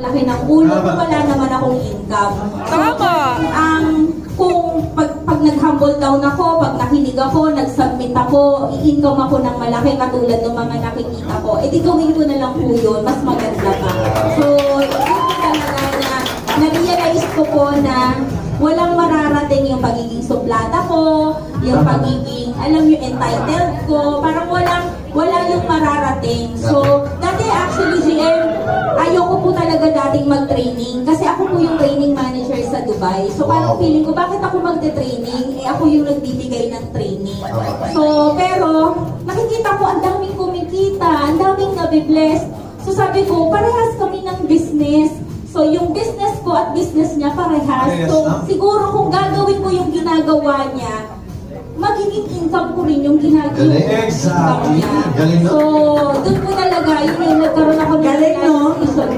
laki ng ulo kung wala naman akong income. Tama! Kung pag nag-humble down ako, pag nakinig ako, nag-submit ako, i-income ako ng malaki katulad ng mga nakikita ko, di gawin ko na lang po yun, mas maganda pa. So, yun talaga na na-realize ko po na walang mararating yung pagiging suplada ko, yung pagiging, alam yung entitled ko, parang wala yung mararating. So, dati actually, GM, ayoko po talaga dating mag-training kasi ako po yung training manager sa Dubai. So, parang feeling ko, bakit ako magte-training? Ako yung nagbibigay ng training. So, pero, nakikita ko, ang daming kumikita, ang daming nabibless. So, sabi ko, parehas kami ng business. So, yung business ko at business niya parehas. So, siguro kung gagawin ko yung ginagawa niya, magiging income ko rin yung ginagawa Exactly. niya. Galing, no? So, doon po talaga, yun yung nagkaroon ako ng Galing, no? realization